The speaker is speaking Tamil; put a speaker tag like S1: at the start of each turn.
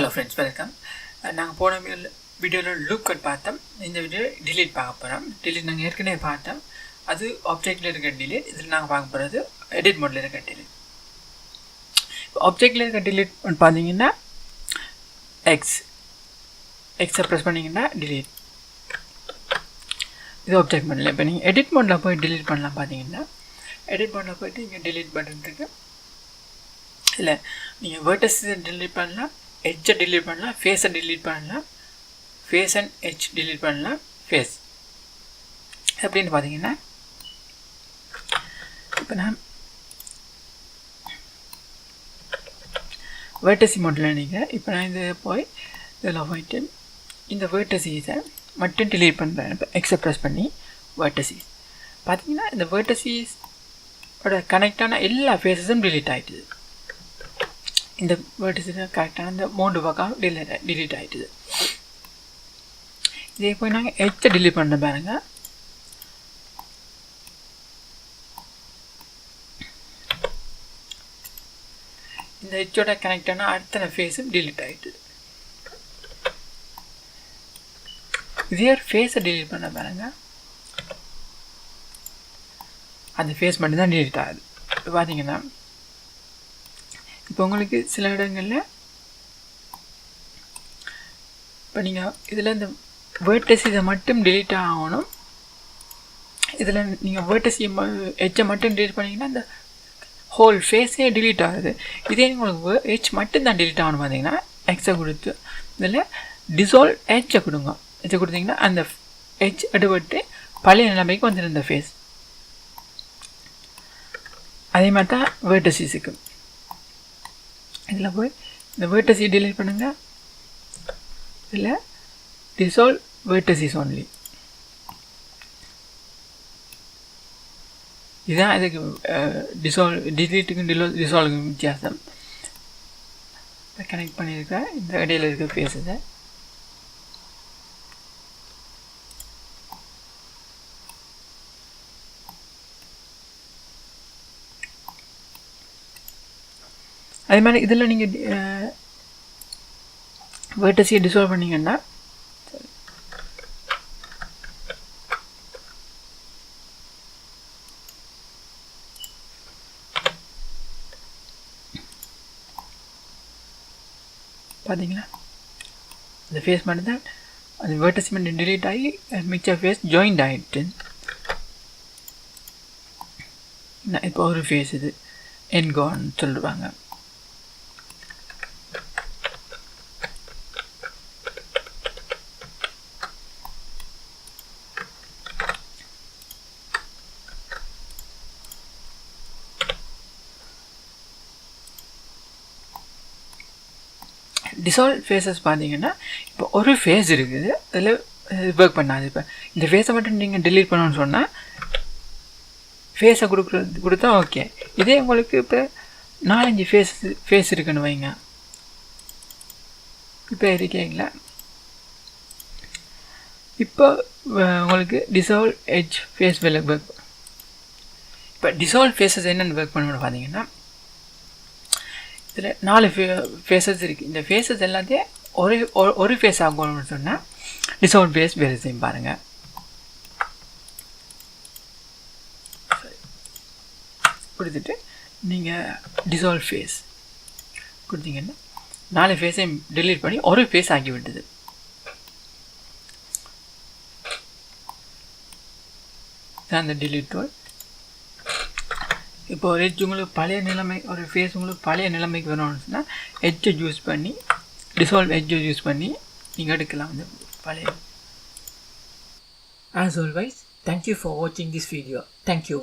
S1: Hello friends, welcome. நாங்கள் போன வீடியோவில் லூப் கட் பார்த்தோம். இந்த வீடியோ டிலீட் பார்க்க போகிறோம். டிலீட் நாங்கள் ஏற்கனவே பார்த்தோம். அது ஆப்ஜெக்டில் இருக்க டிலீட். இதில் நாங்கள் பார்க்க போகிறது எடிட் மோடில் இருக்க டிலீட். ஆப்ஜெக்டில் இருக்க டிலீட் பார்த்தீங்கன்னா எக்ஸை ப்ரெஸ் பண்ணிங்கன்னா டிலீட். இது ஆப்ஜெக்ட் மோடில். இப்போ நீங்கள் எடிட் மோடில் போய் டிலீட் பண்ணலாம். பார்த்தீங்கன்னா எடிட் மோடில் போய்ட்டு இங்கே டிலீட் பட்டன் இருக்குது. இல்லை நீங்கள் வெர்டஸை டிலீட் பண்ணலாம், எட்ஜை டிலீட் பண்ணலாம், ஃபேஸை டிலீட் பண்ணலாம், ஃபேஸ் அண்ட் எட்ஜ் டிலீட் பண்ணலாம். ஃபேஸ் அப்படின்னு பார்த்தீங்கன்னா இப்போ நான் வெர்டசி மோட்டில் நீங்கள் இப்போ நான் இது போய் இதில் போயிட்டு இந்த வெர்டசிஸை மட்டும் டிலீட் பண்ணுறேன். இப்போ எக்ஸை ப்ரெஸ் பண்ணி வெர்டசிஸ் பார்த்தீங்கன்னா இந்த வெர்டசிஸோட கனெக்டான எல்லா ஃபேஸஸும் டிலீட் ஆகிட்டுது. இந்த வெர்டிஸில் கரெக்டான இந்த 3 பக்கம் டிலீட் ஆகிட்டுது. இதே போய் நாங்கள் எட்ஜை டிலீட் பண்ண பாருங்க. இந்த எட்ஜோட கனெக்டான அத்தனை ஃபேஸும் டிலீட் ஆகிட்டுது. இதே ஃபேஸை டிலீட் பண்ண பாருங்க. அந்த ஃபேஸ் மட்டும்தான் டிலீட் ஆகுது. இப்போ பார்த்தீங்கன்னா இப்போ உங்களுக்கு சில இடங்களில் இப்போ நீங்கள் இதில் இந்த வேர்டஸ் இதை மட்டும் டிலீட் ஆகணும். இதில் நீங்கள் வேர்டஸ் எட்ஜை மட்டும் டிலீட் பண்ணிங்கன்னா இந்த ஹோல் ஃபேஸே டிலீட் ஆகுது. இதே உங்களுக்கு எட்ஜ் மட்டும் தான் டிலீட் ஆகணும். பார்த்தீங்கன்னா எக்ஸை கொடுத்து இதில் டிசால்வ் எட்ஜை கொடுங்க. எட்ஜை கொடுத்தீங்கன்னா அந்த எட்ஜ் எடுபட்டு பழைய நிலைமைக்கு வந்துடும் இந்த ஃபேஸ். அதே மாதிரி தான் வேர்டஸிஸுக்கு இதில் போய் இந்த வேர்டஸை டிலீட் பண்ணுங்கள். இதில் டிசால்வ் வேர்டஸிஸ் ஒன்லி. இதுதான் இதுக்கு டிலீட்டுக்கும் டிசால்வுக்கும் வித்தியாசம். கனெக்ட் பண்ணியிருக்கேன் இந்த இடையில் இருக்க ஃபேஸஸை. அதே மாதிரி இதில் நீங்கள் வேர்டஸையை டிசால்வ் பண்ணிங்கன்னா பார்த்தீங்களா இந்த ஃபேஸ் மட்டும்தான் அந்த வேர்டஸ் மட்டும் டிலீட் ஆகி மிச்ச ஃபேஸ் ஜாயிண்ட் ஆகிட்டு. இப்போ ஒரு ஃபேஸ் இது என்கான்னு சொல்லுவாங்க. டிசால்வ் ஃபேஸஸ் பார்த்தீங்கன்னா இப்போ ஒரு ஃபேஸ் இருக்குது, அதில் ஒர்க் பண்ணாது. இப்போ இந்த ஃபேஸை மட்டும் நீங்கள் டிலீட் பண்ணணும்னு சொன்னால் ஃபேஸை கொடுத்தா ஓகே. இதே உங்களுக்கு இப்போ 4-5 ஃபேஸ் இருக்குன்னு வைங்க. இப்போ இருக்கீங்களா இப்போ உங்களுக்கு டிசால்வ் எட்ஜ் ஃபேஸ் ஒர்க். இப்போ டிசால்வ் ஃபேஸஸ் என்னென்னு ஒர்க் பண்ணணும்னு பார்த்தீங்கன்னா இதில் 4 ஃபேஸஸ் இருக்குது. இந்த ஃபேஸஸ் எல்லாத்தையும் ஒரு ஃபேஸ் ஆகணும்னு சொன்னால் டிசால்வ் ஃபேஸ் வேறு செய்யும் பாருங்கள். கொடுத்துட்டு நீங்கள் டிசால்வ் ஃபேஸ் கொடுத்தீங்கன்னா 4 ஃபேஸையும் டிலீட் பண்ணி ஒரு ஃபேஸ் ஆக்கி விட்டுது. அந்த டிலீட் டூல். இப்போ ஒரு எட்ஜ் உங்களுக்கு பழைய நிலைமை, ஒரு ஃபேஸ் உங்களுக்கு பழைய நிலைமைக்கு வேணும்னு சொன்னால் எட்ஜை யூஸ் பண்ணி டிசால்வ் எட்ஜை யூஸ் பண்ணி நீங்கள் எடுக்கலாம் அந்த பழைய. As always, thank you for watching this video. Thank you.